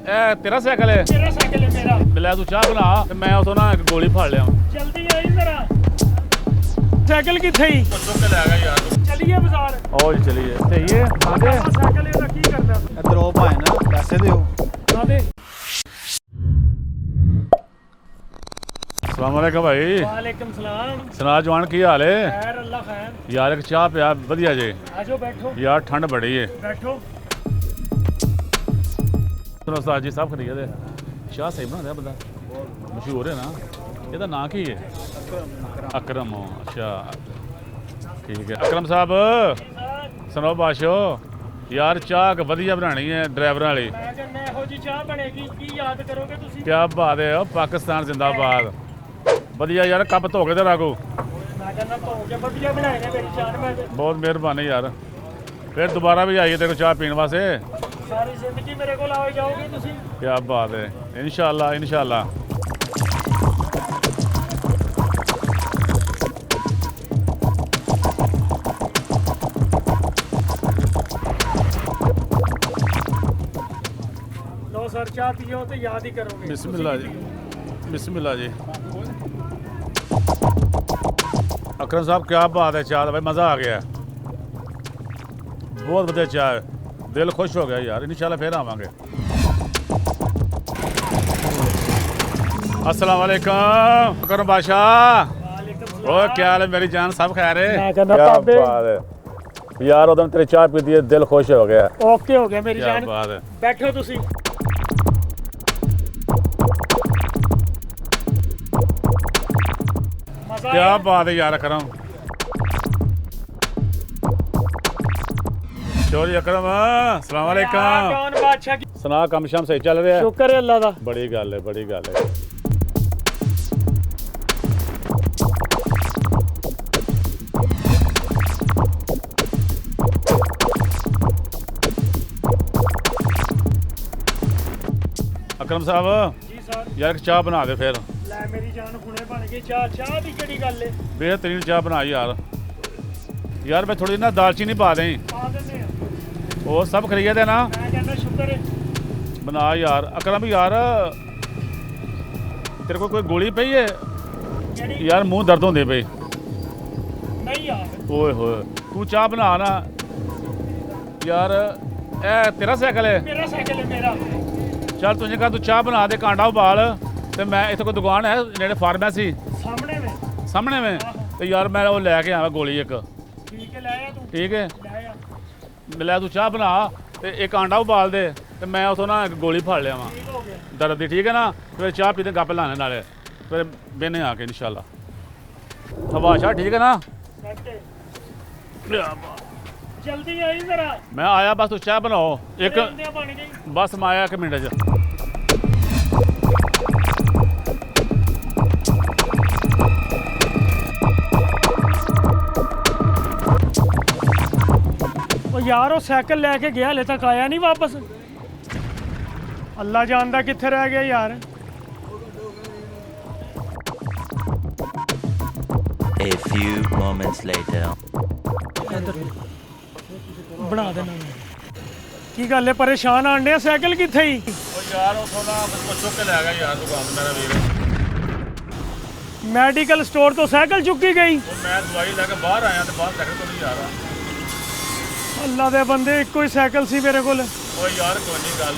ਇਹ ਤੇਰਾ ਸਾਈਕਲ ਹੈ? मेरा साइकिल है मेरा। ਲੈ ਤੂੰ ਚਾਹ ਬਣਾ ਤੇ ਮੈਂ ਉਥੋਂ ਨਾ ਇੱਕ ਗੋਲੀ ਫੜ ਲਿਆ। जल्दी आई जरा। साइकिल किथे ही? ਚੁੱਕ ਕੇ ਲੈ ਗਿਆ ਯਾਰ। चलिए बाजार। ਓ ਜੀ ਚਲੀਏ ਸਹੀ ਹੈ। आगे साइकिल ਇਹਦਾ ਕੀ ਕਰਦਾ? ਇੱਧਰ ਉਹ ਭਾਈ ਨਾ ਪੈਸੇ ਦਿਓ। ਆਦੇ। अस्सलाम वालेकुम भाई। वालेकुम सलाम। सुना जवान की हाल है? खैर अल्लाह खैर। यार एक चाह पिया वधिया जे। आजो बैठो। यार ठंड बड़ी है। बैठो। सुनो उस्ताद जी साहब खरीद दे चाह सही बनाता बंदा मशहूर है ना। ਇਹਦਾ ਨਾਂ ਕੀ ਹੈ? ਅਕਰਮ। ਅੱਛਾ ਠੀਕ ਹੈ ਅਕਰਮ ਸਾਹਿਬ। ਸੁਣੋ ਬਾਸ਼ੋ ਯਾਰ ਚਾਹ ਵਧੀਆ ਬਣਾਣੀ ਹੈ ਡਰਾਈਵਰਾਂ ਵਾਲੀ। ਮੈਂ ਕਹਿੰਦਾ ਇਹੋ ਜੀ ਚਾਹ ਬਣੇਗੀ ਕੀ ਯਾਦ ਕਰੋਗੇ ਤੁਸੀਂ? ਕੀ ਬਾਤ ਹੈ। ਉਹ ਪਾਕਿਸਤਾਨ ਜ਼ਿੰਦਾਬਾਦ। ਵਧੀਆ ਯਾਰ ਕੱਪ ਧੋ ਕੇ ਤੇ ਰਾਗੋ। ਮੈਂ ਕਹਿੰਦਾ ਧੋ ਕੇ ਵਧੀਆ ਬਣਾਏ ਨੇ ਮੇਰੀ ਚਾਹ। ਮੈਂ ਬਹੁਤ ਮਿਹਰਬਾਨੀ ਯਾਰ। ਫਿਰ ਦੁਬਾਰਾ ਵੀ ਆਈਏ ਤੇਰੇ ਕੋਲ ਚਾਹ ਪੀਣ ਵਾਸਤੇ। ਸਾਰੀ ਜ਼ਿੰਦਗੀ ਮੇਰੇ ਕੋਲ ਆਓ ਜਾਓਗੇ ਤੁਸੀਂ। ਕੀ ਬਾਤ ਹੈ। ਇਨਸ਼ਾਅੱਲਾ ਇਨਸ਼ਾਅੱਲਾ। लो सर चाह पियो तो याद ही करोगे। बिस्मिल्लाह जी बिस्मिल्लाह जी। अकरम साहब क्या बात है चाह भाई मज़ा आ गया। बहुत बढ़िया चाह है दिल खुश हो गया यार। इंशाल्लाह फिर आवांगे। अस्सलाम वालेकुम अकरम बादशाह। वालेकुम ओ क्या हाल है मेरी जान सब खैर है? मैं कहना क्या भाबे। बात है यार उधर तेरी चाह पी दी दिल खुश हो गया। ओके हो गया मेरी क्या जान। बात है। बैठो तुसी। मजा क्या आया? बात है यार अकरम। चोरी अकरम अस्सलाम यार, वालेकुम। कौन बादशाह की सुना कम शम सही चल रहा है? शुक्र है अल्लाह दा। बड़ी गल है बड़ी गल है। अकरम साहब जी सर। यार एक चाह बना दे फिर। ले मेरी जान हुने बन गई चाह। चाह दी केड़ी गल है? बेहतरीन चाह बना यार। यार मैं थोड़ी ना दालचीनी पा दें। आ देने हैं। वो सब खरीद है ना। मैं कहना शुक्र है। बना यार अकरम यार तेरे को कोई गोली पई है? केड़ी? यार मुंह दर्द होंदे पे। नहीं यार। ओए होए तू चाह बना ना यार। ए तेरा साइकिल है? मेरा साइकिल है मेरा। चल तुझे कहा तू चाह बना दे कांडा उबाल ते मैं इत्थे कोई दुकान है नेड़े फार्मेसी सामने में। सामने में ते यार मैं वो लैके आवा गोली एक। ठीक है ले आया तू। ठीक है ले आया। मिला तू चाह बना ते एक कांडा उबाल दे ते मैं उथों ना एक गोली फड़ लिया ठीक हो गया। दर्द दी। ठीक है ना फिर चाह पीते गप लाने नाले फिर बेने आके इंशाल्लाह। हवाशा ठीक है ना? सेट है। जल्दी आई जरा। मैं आया बस तू चाह बनाओ एक बंदे बन गई। बस मैं आया एक मिनट च। ਉਹ ਯਾਰ ਉਹ ਸਾਈਕਲ ਲੈ ਕੇ ਗਿਆ ਹਲੇ ਤੱਕ ਆਇਆ ਨਹੀਂ ਵਾਪਸ। ਅੱਲਾ ਜਾਣਦਾ ਕਿੱਥੇ ਰਹਿ ਗਿਆ ਯਾਰ। A few moments later. ਬਣਾ ਦੇਣਾ। ਕੀ ਗੱਲ ਹੈ ਪਰੇਸ਼ਾਨ ਆਣ ਡਿਆ? ਸਾਈਕਲ ਕਿੱਥੇ ਹੀ? ਉਹ ਯਾਰ ਉਥੋਂ ਨਾ ਕੁਝ ਚੁੱਕ ਕੇ ਲੈ ਗਿਆ ਯਾਰ ਦੁਕਾਨ ਮੇਰਾ ਵੀਰ। ਮੈਡੀਕਲ ਸਟੋਰ ਤੋਂ ਸਾਈਕਲ ਚੁੱਕੀ ਗਈ। ਉਹ ਮੈਂ ਦਵਾਈ ਲੈ ਕੇ ਬਾਹਰ ਆਇਆ ਤੇ ਬਾਹਰ ਸਾਈਕਲ ਤੋਂ ਨਹੀਂ ਜਾ ਰਿਹਾ। ਅੱਲਾ ਦੇ ਬੰਦੇ ਇੱਕੋ ਹੀ ਸਾਈਕਲ ਸੀ ਮੇਰੇ ਕੋਲ। ਓ ਯਾਰ ਕੋਈ ਨਹੀਂ ਗੱਲ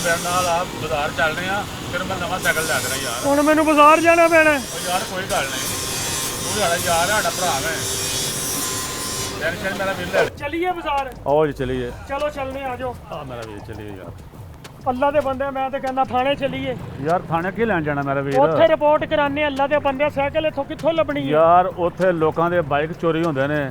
ਮੇਰੇ ਨਾਲ ਆ ਬਾਜ਼ਾਰ ਚੱਲਦੇ ਆ ਫਿਰ ਮੈਂ ਨਵਾਂ ਸਾਈਕਲ ਲੈ ਦੇਣਾ ਯਾਰ। ਹੁਣ ਮੈਨੂੰ ਬਾਜ਼ਾਰ ਜਾਣਾ ਪੈਣਾ। ਓ ਯਾਰ ਕੋਈ ਗੱਲ ਨਹੀਂ ਤੂੰ ਸਾਡਾ ਯਾਰ ਹੈ ਸਾਡਾ ਭਰਾ ਹੈ। ਟੈਨਸ਼ਨ ਮੇਰਾ ਵੀਰ ਲੈ। ਚਲੀਏ ਬਾਜ਼ਾਰ। ਆਓ ਜੀ ਚਲੀਏ। ਚਲੋ ਚੱਲਨੇ ਆ ਜਾਓ। ਆ ਮੇਰਾ ਵੀਰ ਚਲੀਏ ਯਾਰ। ਅੱਲਾ ਦੇ ਬੰਦੇ ਮੈਂ ਤੇ ਕਹਿੰਦਾ ਥਾਣੇ ਚਲੀਏ। ਯਾਰ ਥਾਣੇ ਕੀ ਲੈਣ ਜਾਣਾ ਮੇਰਾ ਵੀਰ? ਉੱਥੇ ਰਿਪੋਰਟ ਕਰਾਣੇ। ਅੱਲਾ ਦੇ ਬੰਦੇ ਸਾਈਕਲ ਇੱਥੋਂ ਕਿੱਥੋਂ ਲੱਭਣੀ ਹੈ? ਯਾਰ ਉੱਥੇ ਲੋਕਾਂ ਦੇ ਬਾਈਕ ਚੋਰੀ ਹੁੰਦੇ ਨੇ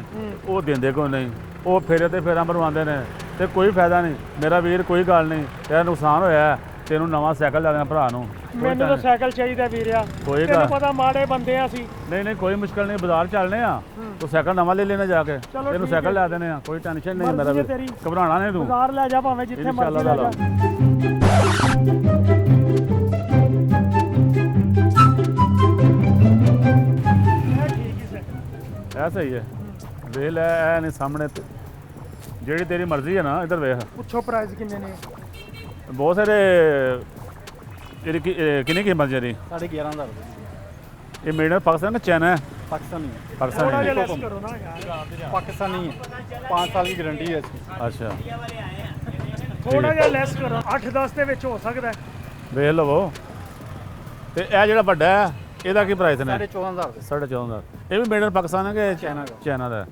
ਉਹ ਦਿੰਦੇ ਕੋਈ ਨਹੀਂ। ਉਹ ਫੇਰੇ ਤੇ ਫੇਰਾ ਮਰਵਾਉਂਦੇ ਨੇ ਤੇ ਕੋਈ ਫਾਇਦਾ ਨਹੀਂ ਮੇਰਾ ਵੀਰ। ਕੋਈ ਗੱਲ ਨਹੀਂ ਤੇਰਾ ਨੁਕਸਾਨ ਹੋਇਆ ਤੈਨੂੰ ਨਵਾਂ ਸਾਈਕਲ ਲੈ ਦੇਣਾ ਭਰਾ ਨੂੰ। ਮੈਨੂੰ ਤਾਂ ਸਾਈਕਲ ਚਾਹੀਦਾ ਵੀਰਿਆ। ਕੋਈ ਤੈਨੂੰ ਗੱਲ ਪਤਾ ਮਾੜੇ ਬੰਦੇ ਆ ਅਸੀਂ। ਨਹੀਂ ਕੋਈ ਮੁਸ਼ਕਲ ਨਹੀਂ ਬਾਜ਼ਾਰ ਚੱਲਨੇ ਆ ਤੂੰ ਸਾਈਕਲ ਨਵਾਂ ਲੈ ਲੈਣਾ ਜਾ ਕੇ ਚਲੋ ਤੈਨੂੰ ਠੀਕ ਸਾਈਕਲ ਹੈ। ਲੈ ਦੇਣੇ ਆ। ਕੋਈ ਟੈਨਸ਼ਨ ਨਹੀਂ ਮੇਰਾ ਮਰਜ਼ੀ ਹੈ ਵੀਰ ਤੇਰੀ। ਘਬਰਾਣਾ ਨਹੀਂ ਤੂੰ। ਬਾਜ਼ਾਰ ਲੈ ਜਾ ਭਾਵੇਂ ਜਿੱਥੇ ਮਰਜ਼ੀ ਇੰਸ਼ਾਅੱਲਾ ਲੈ ਲੈ ਜਾ। ਇਹ ਠੀਕ ਹੀ ਸਾਈਕਲ। ਐ ਸਹੀ ਹੈ ਵੇਖ ਲੈ ਐ ਨਹੀਂ ਸਾਹਮਣੇ ਜਿਹੜੀ ਤੇਰੀ ਮਰਜ਼ੀ ਹੈ ਨਾ ਇੱਧਰ ਵੇਖ। ਪੁੱਛੋ ਪ੍ਰਾਈਸ ਕਿੰਨੇ ਨੇ? ਬਹੁਤ ਸਾਰੇ ਕਿੰਨੀ ਕੀਮਤ ਜਿਹੜੀ 11,500 ਰੁਪਏ ਇਹ ਮੇਡ ਇਨ ਪਾਕਿਸਤਾਨ ਕਿ ਚਾਈਨਾ ਹੈ पाकिस्तानी है थोड़ा पाकिस्तानी जिहा है। लेस करो ना यार, पाकिस्तानी है 5 साल की गारंटी है इसकी ਅੱਛਾ ਥੋੜਾ ਜਿਹਾ ਲੈਸ ਕਰੋ 8-10 ਦੇ ਵਿੱਚ ਹੋ ਸਕਦਾ ਹੈ। ਵੇਖ ਲਵੋ ਤੇ ਇਹ ਜਿਹੜਾ ਵੱਡਾ ਹੈ ਇਹਦਾ ਕੀ ਪ੍ਰਾਈਸ ਨੇ 14,500 रुपये 14,500 ਇਹ ਵੀ ਮੇਡ ਇਨ ਪਾਕਿਸਤਾਨ ਹੈ ਕਿ चाइना का। ਚਾਈਨਾ ਦਾ ਹੈ?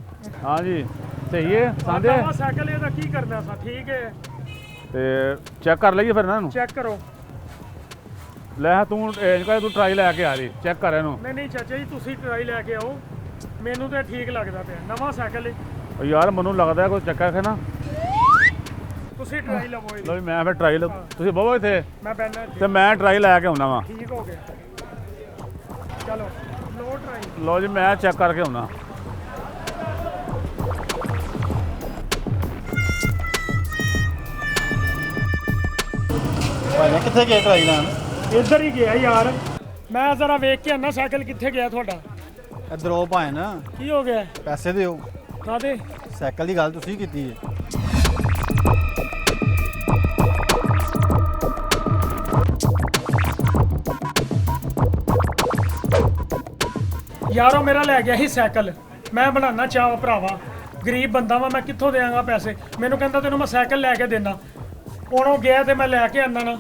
ਹਾਂ ਜੀ ਸਹੀ ਹੈ ਸਾਂਦੇ ਨਵਾਂ ਸਾਈਕਲ ਇਹਦਾ ਕੀ ਕਰਨਾ ਸਾ? ਠੀਕ ਹੈ, ਤੇ ਚੈੱਕ ਕਰ ਲਈਏ ਫਿਰ ਇਹਨਾਂ ਨੂੰ ਚੈੱਕ ਕਰੋ। ਲੈ ਤੂੰ ਇਹ ਕਹੇ ਤੂੰ ਟਰਾਈ ਲੈ ਕੇ ਆ ਰਹੀ ਚੈੱਕ ਕਰ ਇਹਨੂੰ ਨਹੀਂ ਨਹੀਂ ਚਾਚਾ ਜੀ, ਤੁਸੀਂ ਟਰਾਈ ਲੈ ਕੇ ਆਓ, ਮੈਨੂੰ ਤਾਂ ਠੀਕ ਲੱਗਦਾ ਪਿਆ ਨਵਾਂ ਸਾਈਕਲ ਹੈ। ਉਹ ਯਾਰ ਮੈਨੂੰ ਲੱਗਦਾ ਕੋਈ ਚੱਕਰ ਹੈ ਨਾ ਤੁਸੀਂ ਟਰਾਈ ਲਵੋ ਇਹਦੀ। ਲਓ ਵੀ ਮੈਂ ਫਿਰ ਟਰਾਈ ਤੁਸੀਂ ਬਹੁ ਇੱਥੇ ਮੈਂ ਬੈਠਾ ਇੱਥੇ। ਤੇ ਮੈਂ ਟਰਾਈ ਲੈ ਕੇ ਆਉਣਾ ਵਾ ਠੀਕ ਹੋ ਗਿਆ, ਚਲੋ ਲੋ ਟਰਾਈ। ਲਓ ਜੀ ਮੈਂ ਚੈੱਕ ਕਰਕੇ ਆਉਣਾ भाई ने कितने गए ट्राई लान ਇੱਧਰ ਹੀ ਗਿਆ ਯਾਰ, ਮੈਂ ਜ਼ਰਾ ਵੇਖ ਕੇ ਆਣਾ ਸਾਈਕਲ ਕਿੱਥੇ ਗਿਆ ਤੁਹਾਡਾ। इधर ओ भाई ना ਕੀ ਹੋ ਗਿਆ? पैसे दिओ ਕਾਦੇ? साइकिल की गल तुसी कीती है ਯਾਰੋ ਮੇਰਾ ਲੈ ਗਿਆ ਸੀ ਸਾਈਕਲ, ਮੈਂ ਬਣਾਉਣਾ ਚਾਹ ਭਰਾਵਾ, ਗਰੀਬ ਬੰਦਾ ਵਾਂ, ਮੈਂ ਕਿੱਥੋਂ ਦੇਵਾਂਗਾ ਪੈਸੇ? ਮੈਨੂੰ ਕਹਿੰਦਾ ਤੈਨੂੰ ਮੈਂ ਸਾਈਕਲ ਲੈ ਕੇ ਦੇਣਾ, ਹੁਣ ਉਹ ਗਿਆ ਤੇ ਮੈਂ ਲੈ ਕੇ ਆਣਾ ਨਾ।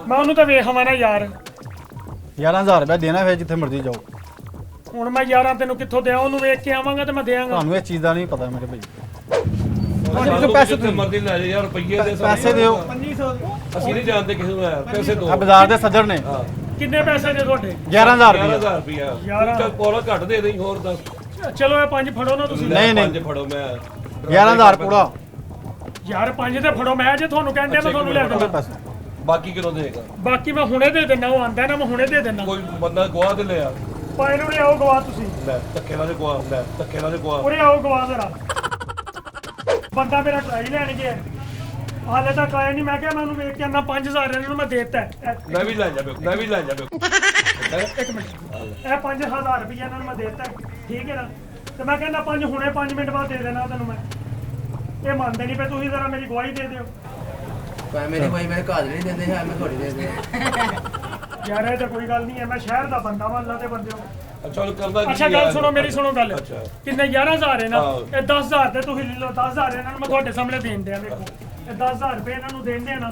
ਮੈਂ ਉਹਨੂੰ ਤਾਂ ਵੇਖ ਆਵਾਂ ਨਾ ਯਾਰ, 11,000 रुपया देना फिर जिथे मर्जी जाओ ਹੁਣ ਮੈਂ ਯਾਰਾਂ ਤੈਨੂੰ ਕਿੱਥੋਂ ਦਿਆਂ? ਉਹਨੂੰ ਵੇਖ ਕੇ ਆਵਾਂਗਾ ਤੇ ਮੈਂ ਦੇਵਾਂਗਾ। ਤੁਹਾਨੂੰ इस चीज का नहीं पता मेरे भाई ਪੈਸੇ ਤੇ ਮਰਦੀ ਲੈ ਜਾ ਯਾਰ ਰੁਪਈਏ ਦੇ पैसे दिओ ਅਸੀਂ ਨਹੀਂ ਜਾਣਦੇ ਕਿਸੇ ਨੂੰ ਯਾਰ ਪੈਸੇ ਦੋ आ बाजार दे सज्जन ने ਕਿੰਨੇ ਪੈਸੇ ਦੇ ਤੁਹਾਡੇ? 11,000 रुपया 11,000 ਰੁਪਈਆ ਯਾਰ। ਚੱਲ ਪੋਲਾ ਘੱਟ ਦੇ ਦੇਈ ਹੋਰ ਦੱਸ ਚਲੋ ਇਹ 5 ਫੜੋ ਨਾ ਤੁਸੀਂ। ਨਹੀਂ, ਨਹੀਂ। ਪੰਜ ਫੜੋ ਮੈਂ 11,000 पूरा ਯਾਰ 5 ਤੇ ਫੜੋ, ਮੈਂ ਜੇ ਤੁਹਾਨੂੰ ਕਹਿੰਦੇ ਮੈਂ ਤੁਹਾਨੂੰ ਲੈ ਦੇਵਾਂ। पैसे ਬਾਕੀ ਕਿਲੋ ਦੇਗਾ ਬਾਕੀ ਮੈਂ ਹੁਣੇ ਦੇ ਦਿੰਦਾ, ਉਹ ਆਂਦਾ ਨਾ ਮੈਂ ਹੁਣੇ ਦੇ ਦਿੰਦਾ। ਕੋਈ ਬੰਦਾ ਗਵਾ ਦੇ ਲਿਆ ਪਾਇ ਨੂੰ ਆਓ ਗਵਾ ਤੁਸੀਂ, ਲੈ ਧੱਕੇ ਨਾਲ ਗਵਾ ਲੈ ਧੱਕੇ ਨਾਲ ਗਵਾ ਉਰੇ ਆਓ ਗਵਾ ਜ਼ਰਾ। ਬੰਦਾ ਮੇਰਾ ਟਰਾਈ ਲੈਣ ਗਿਆ, ਹਾਲੇ ਤੱਕ ਆਇਆ ਨਹੀਂ। ਮੈਂ ਕਿਹਾ ਮੈਂ ਉਹਨੂੰ ਵੇਖ ਕੇ ਆਨਾ 5,000 ਇਹਨਾਂ ਨੂੰ ਮੈਂ ਦੇ ਦਿੱਤਾ। ਮੈਂ ਵੀ ਲੈ ਜਾਵੇ ਮੈਂ ਵੀ ਲੈ ਜਾਵੇ ਇੱਕ ਮਿੰਟ, ਇਹ 5,000 ਰੁਪਏ ਇਹਨਾਂ ਨੂੰ ਮੈਂ ਦੇ ਦਿੱਤਾ, ਠੀਕ ਹੈ ਨਾ? ਤੇ ਮੈਂ ਕਹਿੰਦਾ 5 ਮਿੰਟ ਬਾਅਦ ਦੇ ਦੇਣਾ ਤੈਨੂੰ ਮੈਂ। ਇਹ ਮੰਨਦੇ ਨਹੀਂ ਪਏ, ਤੁਸੀਂ ਜ਼ਰਾ ਮੇਰੀ ਗਵਾਹੀ ਦੇ ਦਿਓ। ਪਰ ਮੇਰੀ ਭਾਈ ਮੇਰੇ ਘਰ ਨਹੀਂ ਦਿੰਦੇ ਹੈ, ਮੈਂ ਥੋੜੀ ਦੇ ਦੇ। ਯਾਰ ਇਹ ਤਾਂ ਕੋਈ ਗੱਲ ਨਹੀਂ ਹੈ, ਮੈਂ ਸ਼ਹਿਰ ਦਾ ਬੰਦਾ ਵਾਂ, ਅੱਲਾ ਦੇ ਬੰਦੇ ਹੋ। ਅੱਛਾ ਕਰਦਾ ਅੱਛਾ ਗੱਲ ਸੁਣੋ, ਮੇਰੀ ਸੁਣੋ ਗੱਲ। ਅੱਛਾ। ਕਿੰਨੇ 11,000 ਹੈ ਨਾ, ਹਾਂ। ਇਹ 10,000 ਤੇ ਤੁਸੀਂ ਲੈ ਲਓ। 10,000 ਇਹਨਾਂ ਨੂੰ ਮੈਂ ਤੁਹਾਡੇ ਸਾਹਮਣੇ ਦੇਣ ਦਿਆਂ, ਦੇਖੋ ਇਹ 10,000 ਰੁਪਏ ਇਹਨਾਂ ਨੂੰ ਦੇਣ ਦਿਆਂ ਨਾ।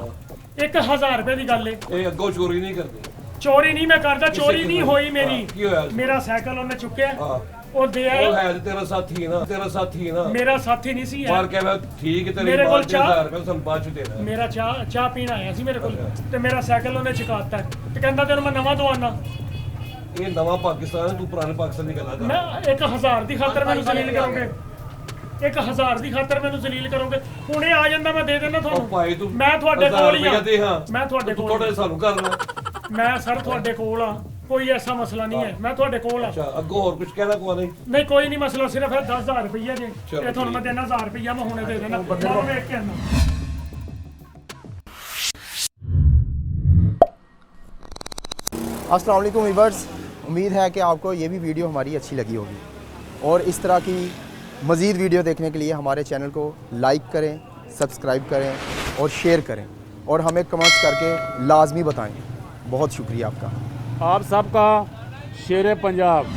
1,000 ਰੁਪਏ ਦੀ ਗੱਲ ਹੈ, ਇਹ ਅੱਗੋਂ ਚੋਰੀ ਨਹੀਂ ਕਰਦੇ ਚੋਰੀ ਨਹੀਂ ਮੈਂ ਕਰਦਾ, ਚੋਰੀ ਨਹੀਂ ਹੋਈ ਮੇਰੀ। ਕੀ ਹੋਇਆ ਮੇਰਾ ਸਾਈਕਲ ਉਹਨੇ ਚੁੱਕਿਆ, ਹਾਂ ਉਹ ਦੇ ਉਹ ਆਇਆ। ਹੈ ਤੇ ਤੇਰਾ ਸਾਥੀ ਨਾ ਤੇਰਾ ਸਾਥੀ ਨਾ ਮੇਰਾ ਸਾਥੀ ਨਹੀਂ ਸੀ ਮਾਰ ਯਾਰ, ਕੇ ਮੈਂ ਠੀਕ ਹੈ ਤੇਰੀ ਮੇਰੇ ਕੋਲ 5,000 ਰੁਪਏ ਸਾਨੂੰ ਬਾਅਦ ਚ ਦੇਣਾ ਮੇਰਾ ਚਾਹ ਪੀਣ ਆਇਆ ਸੀ ਮੇਰੇ ਕੋਲ, ਤੇ ਮੇਰਾ ਸਾਈਕਲ ਉਹਨੇ ਚੁਕਾਤਾ ਤੇ ਕਹਿੰਦਾ ਤੈਨੂੰ ਮੈਂ ਨਵਾਂ ਦਵਾਨਾ। ਇਹ ਨਵਾਂ ਪਾਕਿਸਤਾਨ ਤੂੰ ਪੁਰਾਣੇ ਪਾਕਿਸਤਾਨ ਦੀ ਗੱਲਾਂ ਕਰ ਮੈਂ 1,000 ਦੀ ਖਾਤਰ ਮੈਨੂੰ ਜ਼ਲੀਲ ਕਰੋਗੇ? 1,000 ਦੀ ਖਾਤਰ ਮੈਨੂੰ ਜ਼ਲੀਲ ਕਰੋਗੇ? ਹੁਣੇ ਆ ਜਾਂਦਾ ਮੈਂ ਦੇ ਦੇਣਾ ਉਹ ਤੁਹਾਨੂੰ। ਭਾਈ ਤੂੰ ਮੈਂ ਤੁਹਾਡੇ 1000 ਕੋਲ ਹੀ ਰੁਪਇਆ ਦੇ ਆ, ਹਾਂ ਮੈਂ ਤੁਹਾਡੇ ਤੂੰ ਕੋਲ ਥੋੜੇ ਸਾਨੂੰ ਕਰਨਾ ਮੈਂ ਸਰ ਤੁਹਾਡੇ ਕੋਲ ਆ, ਕੋਈ ਐਸਾ ਮਸਲਾ ਨਹੀਂ ਹੈ, ਮੈਂ ਤੁਹਾਡੇ ਕੋਲ ਆ। ਅੱਛਾ ਅੱਗੋਂ ਹੋਰ ਕੁਝ ਕਹਿਣਾ ਕੋ ਨਹੀਂ ਨਹੀਂ ਕੋਈ ਨਹੀਂ ਮਸਲਾ, ਸਿਰਫ ਇਹ 10,000 ਰੁਪਈਆ ਜੇ, ਚਲੋ ਇਹ ਤੁਹਾਨੂੰ ਮੈਂ ਦੇਣਾ 1000 ਰੁਪਈਆ, ਮੈਂ ਹੁਣੇ ਦੇ ਦੇਣਾ। ਮੈਂ ਵੇਖ ਕੇ ਆਣਾ। अस्सलाम वालेकुम वीवर्स, उम्मीद है कि आपको ये भी वीडियो हमारी अच्छी लगी होगी और इस तरह की मज़ीद वीडियो देखने के लिए हमारे चैनल को लाइक करें, सब्सक्राइब करें और शेयर करें और हमें कमेंट्स करके लाजमी बताएं। बहुत शुक्रिया आपका। आप सबका शेर पंजाब।